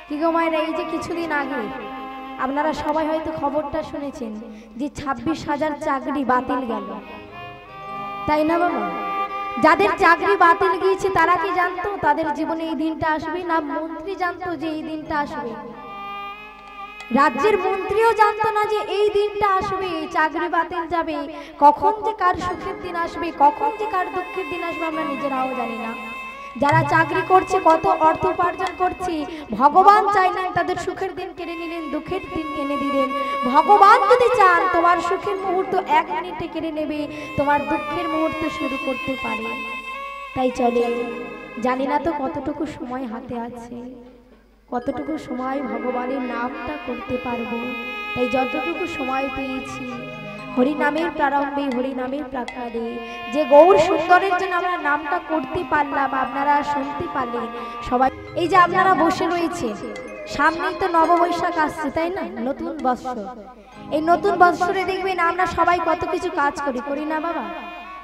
কি গো মায়েরা, এই যে কিছুদিন আগে আপনারা সবাই হয়তো খবরটা শুনেছেন যে 26,000 চাকরি বাতিল গেল, তাই না বাবা? যাদের চাকরি বাতিল গিয়েছে তারা কি জানতো তাদের জীবনে এই দিনটা আসবে? না মন্ত্রী জানতো যে এই দিনটা আসবে? রাজ্যের মন্ত্রীও জানতো না যে এই দিনটা আসবে, চাকরি বাতিল যাবে। কখন যে কার সুখের দিন আসবে, কখন যে কার দুঃখের দিন আসবে আমরা নিজেরাও জানি না। যারা চাকরি করছে, কত অর্থ উপার্জন করছে, ভগবান চাইলেন তাদের সুখের দিন কেড়ে নিলেন, দুঃখের দিন এনে দিলেন। ভগবান যদি চান তোমার সুখের মুহূর্ত 1 মিনিটে কেড়ে নেবে, তোমার দুঃখের মুহূর্ত শুরু করতে পারে। তাই চলে, জানি না তো কতটুকু সময় হাতে আছে, কতটুকু সময় ভগবানের নামটা করতে পারবো। তাই যতটুকু সময় পেয়েছি হরিনামের প্রারম্ভে, হরিনামের প্রাকারে যে গৌর সুন্দরের জন্য আমরা নামটা করতে পারলাম, আপনারা শুনতে পারলেন সবাই। এই যে আপনারা বসে রয়েছে, সামনেই তো নববৈশাখ আসছে, তাই না? নতুন বৎসর। এই নতুন বৎসরে দেখবেন আমরা সবাই কত কিছু কাজ করি না বাবা?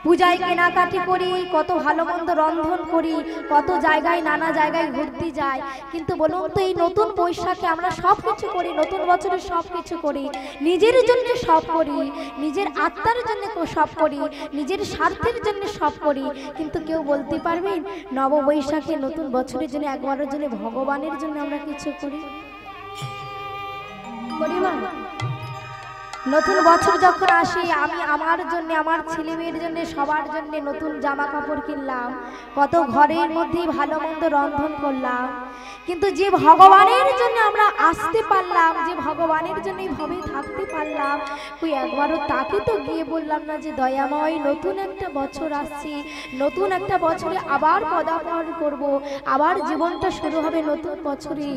পূজায় কেনাকাটি করি, কত ভালো মন্দ রন্ধন করি, কত জায়গায় নানা জায়গায় ঘুরতে যাই। কিন্তু বলুন তো, এই নতুন বৈশাখে আমরা সব কিছু করি, নতুন বছরে সব কিছু করি, নিজের জন্য সব করি, নিজের আত্মার জন্য সব করি, নিজের স্বার্থের জন্য সব করি। কিন্তু কেউ বলতে পারবেন নববৈশাখে নতুন বছরের জন্য, একবারের জন্য, ভগবানের জন্য আমরা কিছু করি? করি না? নতুন বছর যখন আসে, আমি আমার জন্য, আমার ছেলে মেয়ের জন্য, সবার জন্য নতুন জামা কাপড় কিনলাম, কত ঘরের মধ্যে ভালো মন্দ রন্ধন করলাম। কিন্তু যে ভগবানের জন্য আমরা আসতে পারলাম, যে ভগবানের জন্য ভাবে থাকতে পারলাম, ওই একবারও তাকে তো গিয়ে বললাম না যে দয়াময় নতুন একটা বছর আসছে, নতুন একটা বছরে আবার পদার্পণ করব, আবার জীবনটা শুরু হবে নতুন বছরে,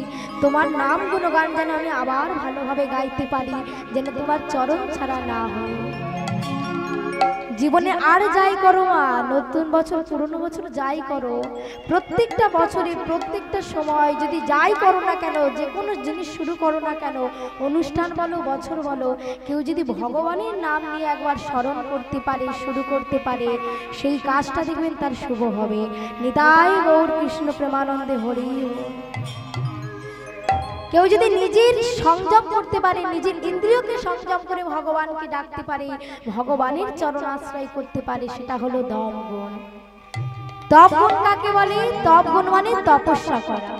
তোমার নাম গুণগান যেন আমি আবার ভালোভাবে গাইতে পারি, যেন তোমার চরণ ছাড়া না হয়। জীবনে আর যাই করো মা, নতুন বছর পুরনো বছর যাই করো, প্রত্যেকটা বছরে প্রত্যেকটা সময় যদি যাই করো না কেন, যে কোনো জিনিস শুরু করো না কেন, অনুষ্ঠান বলো, বছর বলো, কেউ যদি ভগবানের নাম নিয়ে একবার স্মরণ করতে পারে, শুরু করতে পারে, সেই কাজটা দেখবেন তার শুভ হবে। নিতাই গৌর কৃষ্ণ প্রেমানন্দে হরি। কেউ যদি নিজের সংযম করতে পারে, নিজের ইন্দ্রিয়কে সংযম করে ভগবানকে ডাকতে পারে, ভগবানের চরণ আশ্রয় করতে পারে, সেটা হলো দমগুণ। তপগুণ কাকে বলে? তপগুণ মানে তপস্যা করা।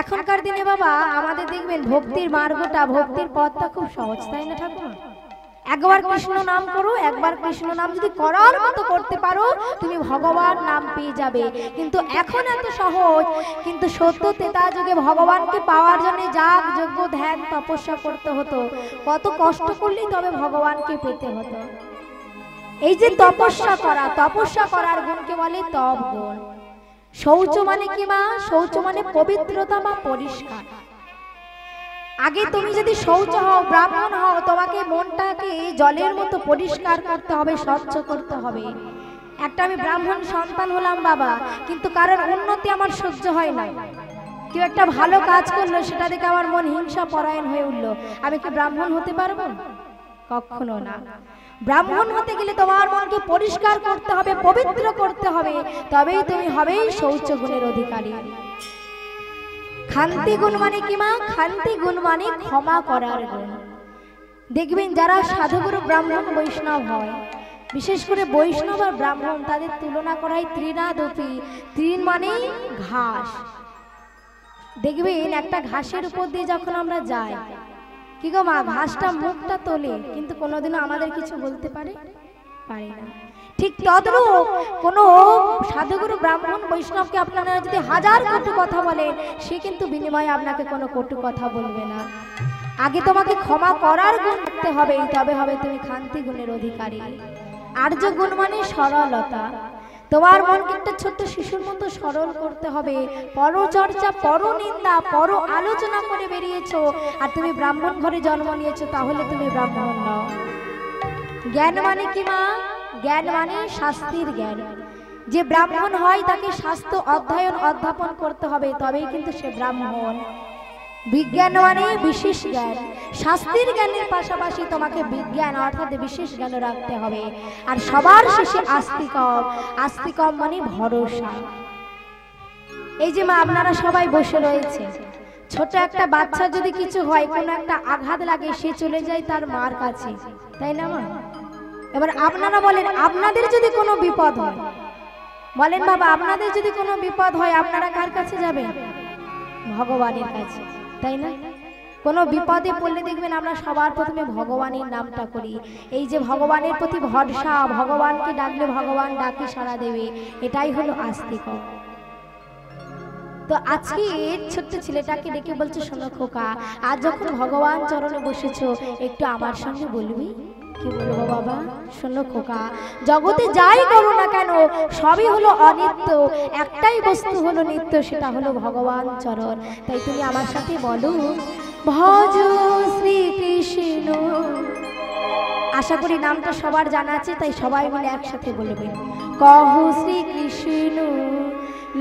এখনকার দিনে বাবা আমাদের দেখবেন ভক্তির মার্গটা, ভক্তির পথটা খুব সহজ, তাই না ঠাকুর? একবার কৃষ্ণ নাম করো, একবার কৃষ্ণ নাম যদি করার মতো করতে পারো, তুমি ভগবান নাম পেয়ে যাবে। কিন্তু এখন এত সহজ, কিন্তু সত্য ত্রেতা যুগে ভগবানকে পাওয়ার জন্য যাগ যজ্ঞ ধ্যান তপস্যা করতে হতো, কত কষ্ট করলেই তবে ভগবানকে পেতে হতো। এই যে তপস্যা করা, তপস্যা করার গুণকে বলে তপ গুণ। শৌচ মানে কি মা? শৌচ মানে পবিত্রতা বা পরিষ্কার। আগে তুমি যদি শৌচ হও, ব্রাহ্মণ হও, তোমাকে মনটাকে জলের মতো পরিষ্কার করতে হবে, স্বচ্ছ করতে হবে। একটা আমি ব্রাহ্মণ সন্তান হলাম বাবা, কিন্তু কারণ উন্নতি আমার সহ্য হয় না, কেউ একটা ভালো কাজ করলো সেটা দেখে আমার মন হিংসা পরায়ণ হয়ে উঠলো, আমি কি ব্রাহ্মণ হতে পারবো? কখনো না। ব্রাহ্মণ হতে গেলে তোমার মনকে পরিষ্কার করতে হবে, পবিত্র করতে হবে, তবেই তুমি হবে শৌচ গুণের অধিকারী। খান্তি গুণ মানে কি মা? খান্তি গুণ মানে ক্ষমা করার গুণ। দেখবেন যারা সাধুগুরু ব্রাহ্মণ বৈষ্ণব হয়, বিশেষ করে বৈষ্ণব আর ব্রাহ্মণ, তাদের তুলনা করাই তৃণাদপি। তৃণ মানে ঘাস। দেখবেন একটা ঘাসের উপর দিয়ে যখন আমরা যাই, কি গো মা, ঘাসটা মুখটা তোলে, কিন্তু কোনোদিনও আমাদের কিছু বলতে পারে না। ঠিক তদ্রূপ কোনো সাধুগুরু ব্রাহ্মণ বৈষ্ণবকে আপনারা যদি হাজার কটু কথা বলেন, সে কিন্তু বিনিময়ে আপনাকে কোনো কটু কথা বলবে না। আগে তোমাকে ক্ষমা করার গুণ রাখতে হবে, তবে হবে তুমি খান্তি গুণের অধিকারী। আর্য গুণ মানে সরলতা। তোমার মনকে একটা ছোট্ট শিশুর মতো সরল করতে হবে। পরচর্চা, পরনিন্দা, পর আলোচনা করে বেরিয়েছো, আর তুমি ব্রাহ্মণ ঘরে জন্ম নিয়েছো, তাহলে তুমি ব্রাহ্মণ নও। জ্ঞান মানে কি মা? জ্ঞান মানে শাস্ত্রের জ্ঞান। যে ব্রাহ্মণ হয় তাকে শাস্ত্র অধ্যয়ন অধ্যাপন করতে হবে, তবেই কিন্তু সে ব্রাহ্মণ। বিজ্ঞান মানে বিশেষ জ্ঞান। শাস্ত্রের জ্ঞানের পাশাপাশি তোমাকে বিজ্ঞান অর্থাৎ বিশেষ জ্ঞান রাখতে হবে। আর সবার শেষে আস্তিকম। আস্তিকম মানে ভরসা। এই যে মা আপনারা সবাই বসে রয়েছে, ছোট একটা বাচ্চা যদি কিছু হয়, কোনো একটা আঘাত লাগে, সে চলে যায় তার মার কাছে, তাই না মা? এবার আপনারা বলেন, আপনাদের যদি কোনো বিপদ হয়, বলেন বাবা, আপনাদের যদি কোনো বিপদ হয় আপনারা কার কাছে যাবেন? ভগবানের কাছে, তাই না? কোনো বিপদে পড়লে দেখবেন আমরা সবার প্রথমে ভগবানের নামটা করি। এই যে ভগবানের প্রতি ভরসা, ভগবানকে ডাকলে ভগবান ডাকে সাড়া দেবে, এটাই হলো আস্তিক। তো আজকে ছোট্ট ছেলেটাকে ডেকে বলছে, শোনো খোকা, আজ যখন ভগবান চরণে বসেছো, একটু আমার সঙ্গে বলবি? কি বলবো বাবা? শোনো খোকা, জগতে যাই করো না কেন সবই হলো অনিত্য, একটাই বস্তু হলো নিত্য, সেটা হলো ভগবান চরণ। তাই তুমি আমার সাথে বলো, ভজ শ্রীকৃষ্ণ। আশা করি নামটা সবার জানা আছে, তাই সবাই মিলে একসাথে বলবেন, কহু শ্রীকৃষ্ণ,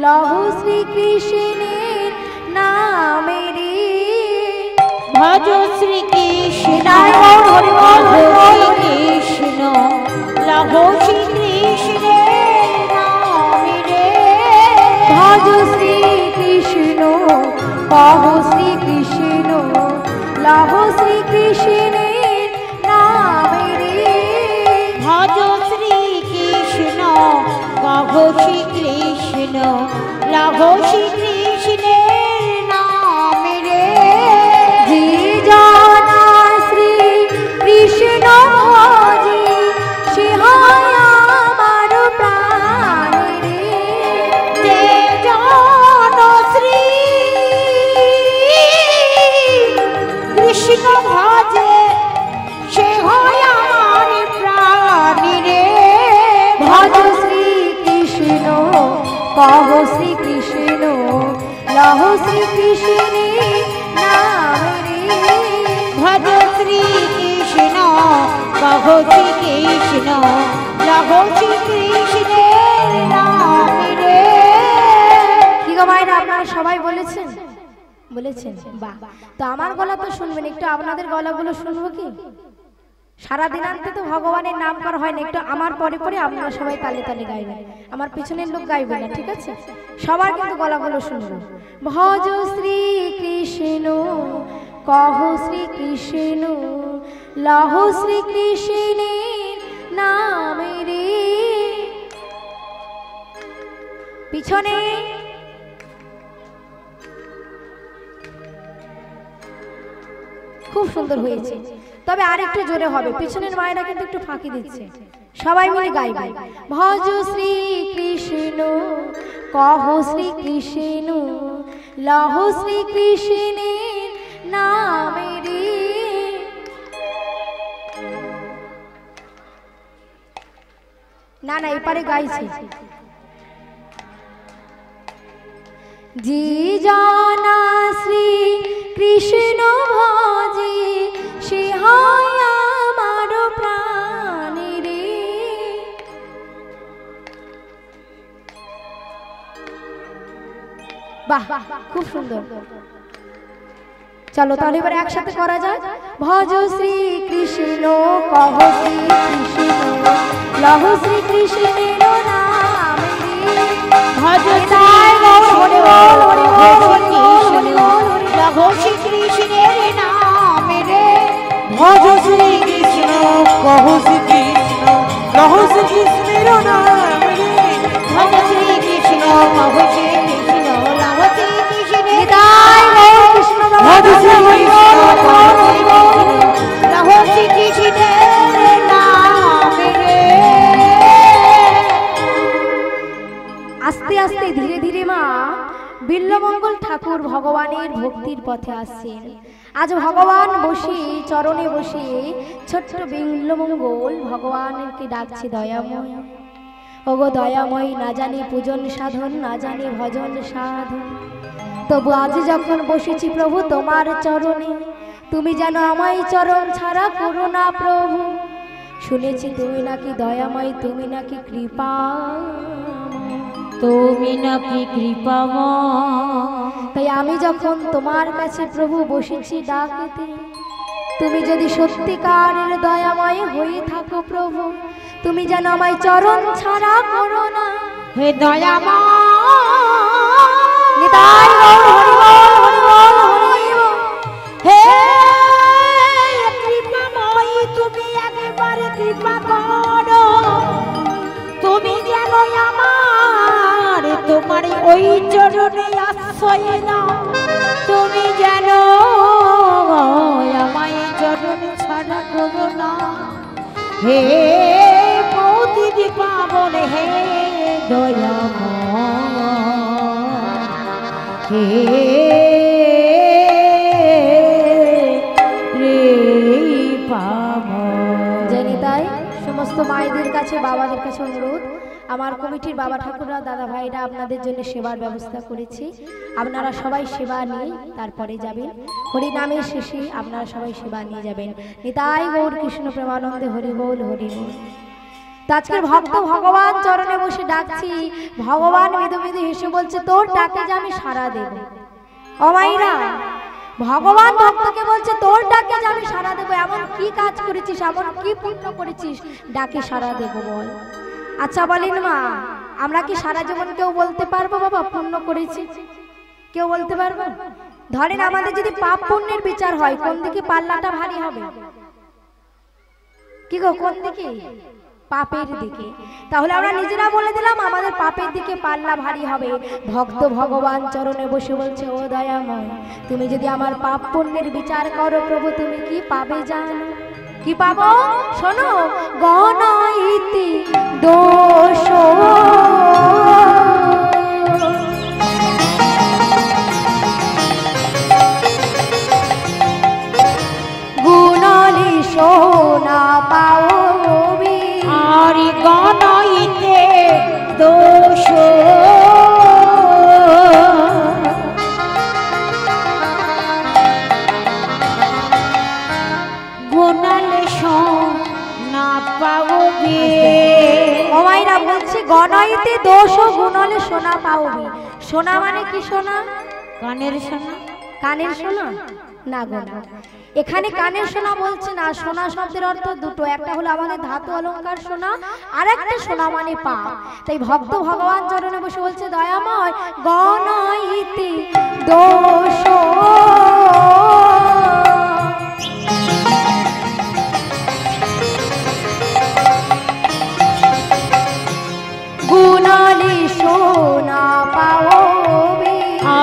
লহু শ্রীকৃষ্ণের নামেরে। ভজ শ্রীকৃষ্ণ, কৃষ্ণ লহু শ্রীকৃষ্ণের নামেরে। ভজ শ্রীকৃষ্ণ, কহু শ্রীকৃষ্ণ, লহু শ্রীকৃষ্ণের নামেরে। ভজ শ্রীকৃষ্ণ, কহু শ্রীকৃষ্ণ, লহু শ্রীকৃষ্ণের নামেরে। যে জানা শ্রী কৃষ্ণ ভজে, সে হয় আমার প্রাণেরে। যে জন শ্রী কৃষ্ণ ভজে, সে হয় আমার প্রাণেরে। ভজ শ্রীকৃষ্ণ, কহ শ্রীকৃষ্ণ, লহ শ্রীকৃষ্ণের নামেরে। ভজ শ্রীকৃষ্ণ, কহু শ্রীকৃষ্ণ, লহু শ্রীকৃষ্ণের নামেরে। কি গো মায়েরা, আপনারা সবাই বলেছেন? বলেছেন, বাহ। তো আমার গলা তো শুনবেন, একটু আপনাদের গলাগুলো শুনবো কি? সারা দিনান্তে তো ভগবানের নাম করা হয় না, একটু আমার পরে পরে আপনারা সবাই তালে তালে গাইবেন, আমার পিছনের লোক গাইবে না, ঠিক আছে? সবার কিন্তু গলাগুলো শুনবো। ভজ শ্রীকৃষ্ণ, কহ শ্রীকৃষ্ণ, লহ শ্রীকৃষ্ণের নামেরে। পিছনে খুব সুন্দর হয়েছে, তবে আর একটু জোরে হবে, পিছনের মায়েরা কিন্তু একটু ফাঁকি দিচ্ছে। সবাই মিলে গাইবে, ভজ শ্রীকৃষ্ণ, কহ শ্রীকৃষ্ণ, লহ শ্রীকৃষ্ণের নামেরে। না না, এপারে গাইছে। যে জানা শ্রী কৃষ্ণ ভজে, সে হয় আমার প্রাণেরে। বাহ, খুব সুন্দর। চলো তাহলে এবার একসাথে করা যায়। ভজ শ্রীকৃষ্ণ, কহ শ্রীকৃষ্ণ, লহ শ্রীকৃষ্ণের নামেরে। ভজ লহু শ্রীকৃষ্ণের নামেরে। ভজ শ্রীকৃষ্ণ, কহু শ্রীকৃষ্ণ, লহু শ্রীকৃষ্ণের নামেরে। ভজ শ্রীকৃষ্ণ, কহু শ্রীকৃষ্ণ, লহু শ্রীকৃষ্ণের নিতাই গৌর কৃষ্ণ। ভজ শ্রীকৃষ্ণ, কহু লহু শ্রীকৃষ্ণের নামেরে। আস্তে আস্তে ধীরে ধীরে মা বিল্লমঙ্গল ঠাকুর ভগবানের ভক্তির পথে আসছেন। আজ ভগবান বসে চরণে বসে ছোট্ট বিল্লমঙ্গল ভগবানকে ডাকছে, দয়াময়, ওগো দয়াময়, না জানি পূজন সাধন, না জানি ভজন সাধন, তবু আজ যখন বসেছি প্রভু তোমার চরণে, তুমি যেন আমায় চরণ ছাড়া করো না প্রভু। শুনেছি তুমি নাকি দয়াময়, তুমি নাকি কৃপা, তুমি নাকি কৃপাময়। তাই আমি যখন তোমার কাছে প্রভু বসেছি ডাকতে, তুমি যদি সত্যিকারের দয়াময় হয়ে থাকো প্রভু, তুমি যেন আমায় চরণ ছাড়া করো না। হে দয়াময়, নিতাই গৌর হরি বল, হরি বল, হরি তুমি জানো আমায় চরণ ছাড়া করো না হে প্রতিদি পাবন হে দয়াময় হে জানি তাই সমস্ত মায়েদের কাছে বাবাদের কাছে অনুরোধ, আমার কমিটির বাবা ঠাকুররা দাদা ভাইরা আপনাদের জন্য সেবার ব্যবস্থা করেছি। আপনারা সবাই সেবা নিয়ে তারপরে যাবেন, হরিনামের শেষে আপনারা সবাই সেবা নিয়ে যাবেন। নিতাই গৌর কৃষ্ণ প্রেমানন্দে হরি বল হরি বল। তো আজকের ভক্ত ভগবান চরণে বসে ডাকছি, ভগবান মৃদু মৃদু হেসে বলছে তোর ডাকে যে আমি সাড়া দেব। ও মাইরা, ভগবান ভক্তকে বলছে তোর ডাকে যে আমি সাড়া দেবো। এমন কি কাজ করেছিস, এমন কি পুণ্য করেছিস ডাকে সাড়া দেবো বল। আচ্ছা বলেন মা, আমরা কি সারা জীবন কেউ বলতে পারবো বাবা পুণ্য করেছি? কেউ বলতে পারবো? ধরেন আমাদের যদি পাপ পুণ্যের বিচার হয়, কোন দিকে পাল্লাটা ভারী হবে? কি গো, কোন দিকে? পাপের দিকে। তাহলে আমরা নিজেরা বলে দিলাম আমাদের পাপের দিকে পাল্লা ভারী হবে। ভক্ত ভগবান চরণে বসে বলছে ও দয়াময়, তুমি যদি আমার পাপ পুণ্যের বিচার করো প্রভু, তুমি কি পাবে জানো? কি পাবো শোনো, গণইতি দোষ গুণলি সোনা পাওবি আর গণইতে দোষ গুণালে না পাওবি। ও মাইরা বলছি গণইতে দোষ গুণলে সোনা পাওবি। সোনা মানে কি সোনা? কানের সোনা। কানের সোনা না গো না, এখানে কানের সোনা বলছে না। সোনা শব্দের অর্থ দুটো, একটা হলো আমাদের ধাতু অলংকার সোনা, আর একটা সোনা মানে পাপ। তাই ভক্ত ভগবান চরণে বসে বলছে দয়াময় গণইতি দোষ গুণলি সোনা পাওবি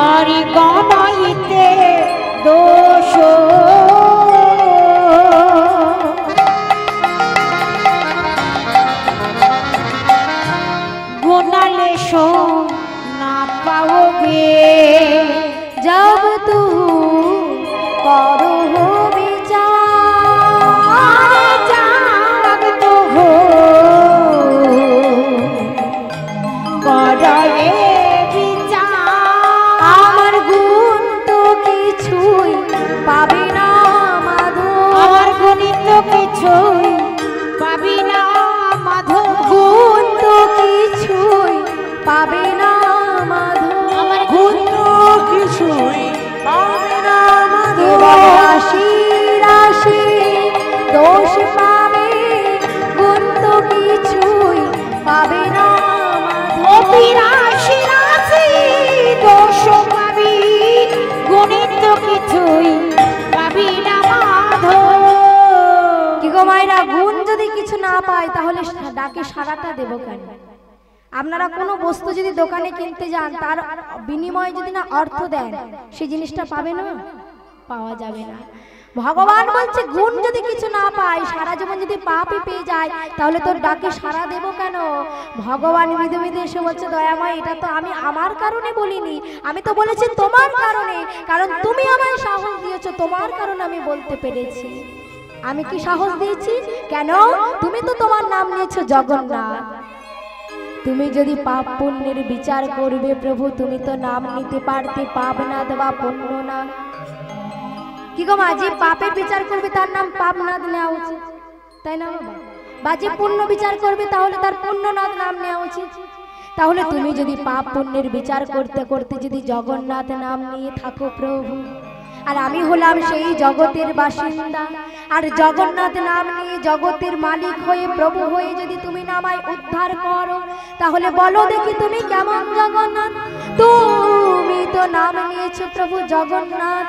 আর গণইতে দোষ গুণালে না পাওবে। जब तू करो विचार जब तू हो करे বিচার আমার গুণ তো কিছুই পাবি না মাধব, আমার গণিত কিছুই পাবি না মাধব, গুণ তো কিছুই পাবি না মাধব, আমার গুণ তো কিছুই পাবে না মাধব। কেবল রাশি রাশি দোষ পাবে, গুণ তো কিছুই পাবে না মাধব। রাশি রাশি দোষ পাবি, গণিত কিছুই পাবি না মাধব। কি গো মায়েরা, গুণ যদি কিছু না পায় তাহলে ডাকে সারাটা দেব কেন? আপনারা কোনো বস্তু যদি দোকানে কিনতে যান, তার বিনিময়ে যদি না অর্থ দেন, সেই জিনিসটা পাবে না, পাওয়া যাবে না। ভগবান বলছে গুণ যদি কিছু না পায়, সারা জীবন যদি পাপই পেয়ে যায়, তাহলে তোর ডাকে সারা দেব কেন? ভগবান মৃদু মৃদু এসে বলছে দয়াময়, এটা তো আমি আমার কারণে বলিনি, আমি তো বলেছি তোমার কারণে। কারণ তুমি আমায় সাহস দিয়েছো, তোমার কারণে আমি বলতে পেরেছি। আমি কি সাহস দিয়েছি? কেন? তুমি তো তোমার নাম নিয়েছো জগন্নাথ। তুমি যদি পাপ পুণ্যের বিচার করবে প্রভু, তুমি তো নাম নিতে পারতে পাপনাথ বা পুণ্যনাথ। কি গো মা, যে পাপের বিচার করবে তার নাম পাপনাথ নেওয়া উচিত, তাই না বাবা? বা যে পুণ্য বিচার করবে তাহলে তার পুণ্যনাথ নাম নেওয়া উচিত। তাহলে তুমি যদি পাপ পুণ্যের বিচার করতে করতে যদি জগন্নাথ নাম নিয়ে থাকো প্রভু, আর আমি হলাম সেই জগতের বাসিন্দা, আর জগন্নাথ নাম নিয়ে জগতের মালিক হয়ে প্রভু হয়ে যদি তুমি নামায় উদ্ধার করো, তাহলে বলো দেখি তুমি কেমন জগন্নাথ? তুমি তো নাম নিয়েছো প্রভু জগন্নাথ,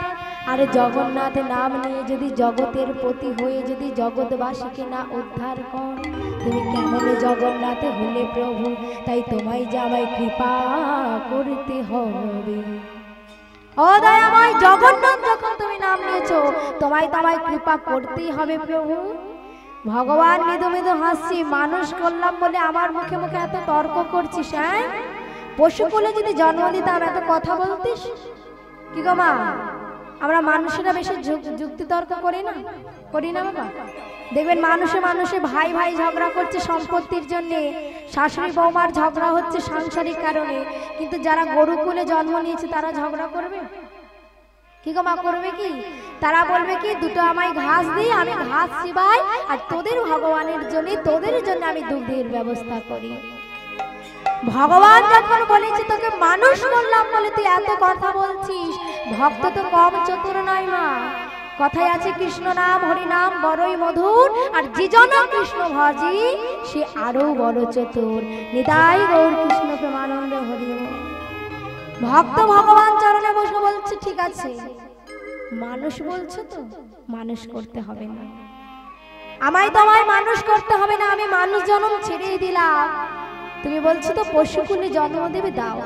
আর জগন্নাথ নাম নিয়ে যদি জগতের পতি হয়ে যদি জগৎবাসীকে না উদ্ধার কর, তুমি কেমন জগন্নাথ হলে প্রভু? তাই তোমায় যে আমায় কৃপা করতে হবে। ও দয়াময় জগন্নাথ, যখন তুমি নাম নিয়েছো তোমায় কৃপা করতেই হবে প্রভু। ভগবান মৃদু মৃদু হাসছি, মানুষ করলাম বলে আমার মুখে মুখে এত তর্ক করছিস? হ্যাঁ, পশু কোলে যদি জন্ম দিতাম এত কথা বলতিস? কি গো মা, আমরা মানুষেরা বেশি যুক্তি তর্ক করি না বাবা? দেখবেন মানুষে মানুষে ভাই ভাই ঝগড়া করছে সম্পত্তির জন্য, শাশুড়ি বৌমার ঝগড়া হচ্ছে সাংসারিক কারণে, কিন্তু যারা গরু কুলে জন্ম নিয়েছে তারা ঝগড়া করবে? কি গো মা, করবে কি? তারা বলবে কি, দুটো আমায় ঘাস দিই, আমি ঘাস চিবাই, আর তোদের ভগবানের জন্য, তোদের জন্য আমি দুধের ব্যবস্থা করি। ভগবান যখন বলেছে তোকে মানুষ করলাম বলে তুই এত কথা বলছিস, ভক্ত তো কম চতুর নয় মা। কথায় আছে কৃষ্ণ নাম হরি নাম বড়ই মধুর, আর যে জন কৃষ্ণ ভজি সে আরো বড় চতুর। নিতাই গৌর কৃষ্ণ প্রেমানন্দ হরি। ভক্ত ভগবান চরণে বসে বলছে, ঠিক আছে মানুষ বলছো তো, মানুষ করতে হবে না, আমায় তোমায় মানুষ করতে হবে না, আমি মানুষ জন্ম ছেড়েই দিলাম। তুমি বলছো তো পশুকুলে জন্ম দেবে, দাও।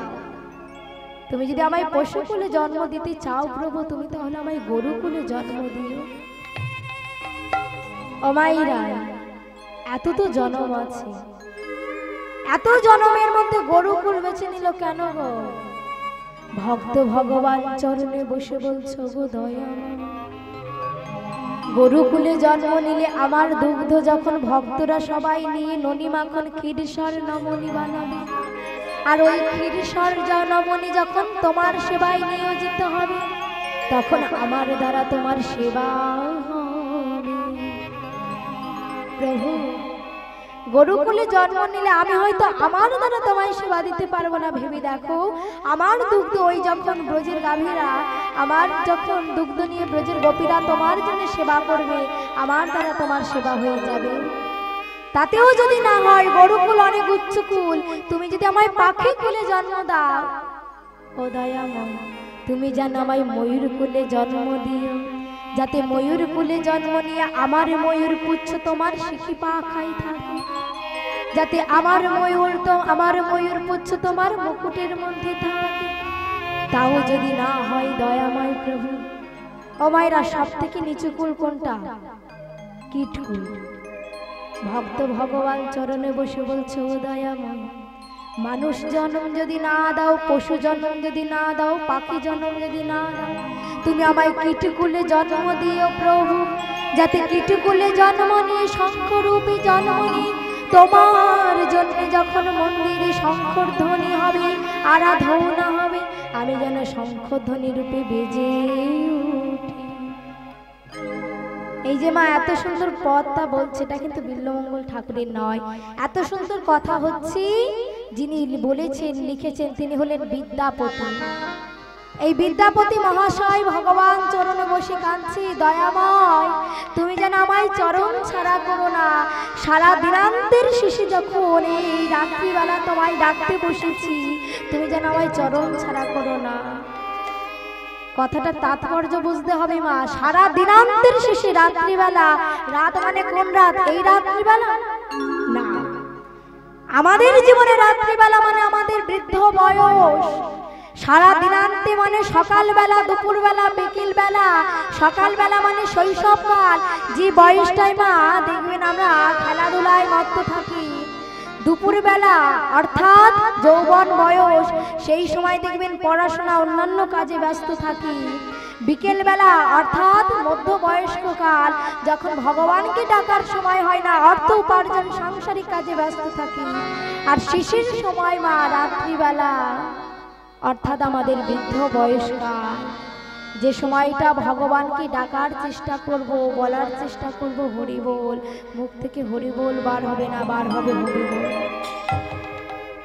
তুমি যদি আমায় পশুকুলে জন্ম দিতে চাও প্রভু, তুমি তাহলে আমায় গরুকুলে জন্ম দিও। ও মাইরা, এত তো জন্ম আছে, এত জন্মের মধ্যে গরুকুল বেছে নিল কেন গো? ভক্ত ভগবান চরণে বসে বলছো, গো দয়া, গরুকুলে জন্ম নিলে আমার দুগ্ধ যখন ভক্তরা সবাই নিয়ে ননি মাখন ক্ষীরসর নমনি বানাবে, আর ওই ক্ষীরসর নমনি যখন তোমার সেবায় নিয়োজিত হবে, তখন আমার দ্বারা তোমার সেবা হবে। প্রভু, গরুকুলে জন্ম নিলে আমি হয়তো আমার দ্বারা তোমায় সেবা দিতে পারবো না, ভেবে দেখো আমার দুগ্ধ ওই যখন ব্রজের গাভীরা, আমার যখন দুগ্ধ নিয়ে ব্রজের গোপীরা তোমার জন্য সেবা করবে, আমার দ্বারা তোমার সেবা হয়ে যাবে। তাতেও যদি না হয়, গরুকুল অনেক উচ্চকুল, তুমি যদি আমায় পাখি কুলে জন্ম দাও, ও দয়াময় তুমি যেন আমায় ময়ূর কুলে জন্ম দিও, যাতে ময়ূর কুলে জন্ম নিয়ে আমার ময়ূর পুচ্ছ তোমার শিখি পাখাই থাকে, যাতে আমার ময়ূর পুচ্ছ তোমার মুকুটের মধ্যে থাকে। তাও যদি না হয় দয়াময় প্রভু, ও মায়েরা, সব থেকে নিচু কুল কোনটা? কীটকুল। ভক্ত ভগবান চরণে বসে বলছে, ও দয়াময়, মানুষ জন্ম যদি না দাও, পশু জন্ম যদি না দাও, পাখি জন্ম যদি না দাও, তুমি আমায় কীটকুলে জন্ম দিও প্রভু, যাতে কীটকুলে জন্ম নিয়ে শঙ্খরূপী জন্ম নিয়ে তোমার জন্য যখন মন্দিরে শঙ্খর ধ্বনি হবে, আরাধনা হবে, আমি যেন শঙ্খধ্বনি রূপে বেজে উঠি। এই যে মা এত সুন্দর পদটা বলছে, এটা কিন্তু বিল্বমঙ্গল ঠাকুরের নয়, এত সুন্দর কথা হচ্ছে যিনি বলেছেন লিখেছেন তিনি হলেন বিদ্যাপতি। এই বিদ্যাপতি মহাশয় ভগবান চরণে বসে কাঁদছি, দয়াময় তুমি যেন আমায় চরণ ছাড়া করো না। সারা দিনান্তের শেষে যখন এই রাত্রিবেলা তোমায় ডাকতে বসেছি, তুমি যেন আমায় চরণ ছাড়া করো না। কথাটা তাৎপর্য বুঝতে হবে মা। সারা দিনান্তের শেষে রাত্রিবেলা, রাত মানে কোন রাত? এই রাত্রিবেলা না, আমাদের জীবনে রাত্রিবেলা মানে আমাদের বৃদ্ধ বয়স। সারা দিনান্তে মানে সকালবেলা, দুপুরবেলা, বিকেল বেলা। সকালবেলা মানে শৈশবকাল, যে বয়সটাই মা দেখবেন আমরা খেলাধুলায় মত্ত থাকি। দুপুরবেলা অর্থাৎ যৌবন বয়স, সেই সময় দেখবেন পড়াশোনা অন্যান্য কাজে ব্যস্ত থাকি। বিকেলবেলা অর্থাৎ মধ্যবয়স্ক কাল, যখন ভগবানকে ডাকার সময় হয় না, অর্থ উপার্জন সাংসারিক কাজে ব্যস্ত থাকি। আর শিশির সময় মা রাত্রিবেলা, অর্থাৎ আমাদের বৃদ্ধ বয়সকাল, যে সময়টা ভগবানকে ডাকার চেষ্টা করব, বলার চেষ্টা করব হরি বল, মুখ থেকে হরি বল বার হবে না, বার হবে হরি বল।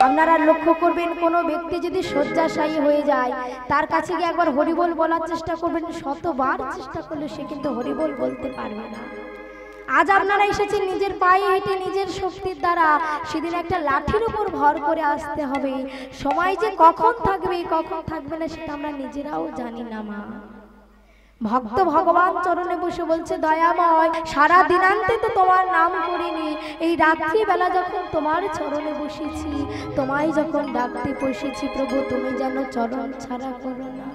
আপনারা লক্ষ্য করবেন, কোনো ব্যক্তি যদি শয্যাশায়ী হয়ে যায়, তার কাছে গিয়ে একবার হরি বল বলার চেষ্টা করবেন, শতবার চেষ্টা করলে সে কিন্তু হরি বল বলতে পারবে না। আজ আপনারা এসেছেন নিজের পায়ে হেঁটে, নিজের শক্তির দ্বারা, সেদিন একটা লাঠির উপর ভর করে আসতে হবে। সময় যে কখন থাকবে কখন থাকবে না সেটা আমরা নিজেরাও জানি না মা। ভক্ত ভগবান চরণে বসে বলছে, দয়াময় সারা দিনান্তে তো তোমার নাম করিনি, এই রাত্রিবেলা যখন তোমার চরণে বসেছি, তোমায় যখন ডাকতে বসেছি প্রভু, তুমি যেন চরণ ছাড়া করো না।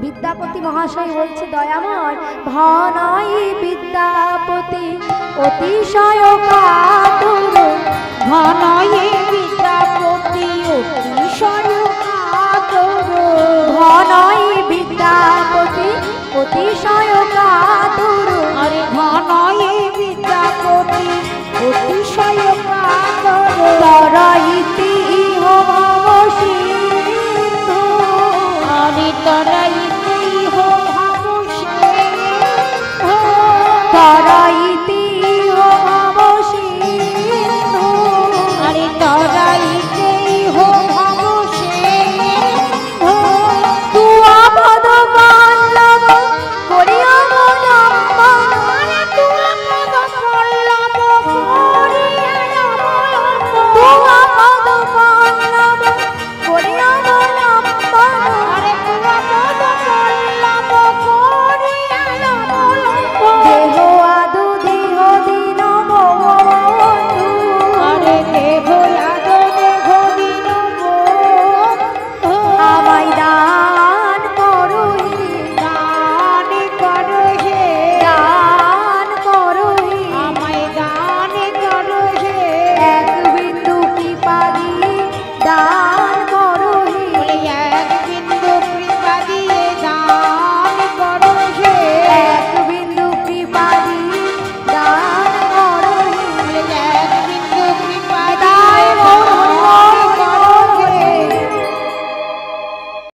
বিদ্যাপতি মহাশয় বলছে দয়াময় ভনয় বিদ্যাপতি অতিশয় কাতর ঘনয়ে বিদ্যাপতি অতিশয় কাতর ভনয় বিদ্যাপতি অতিশয়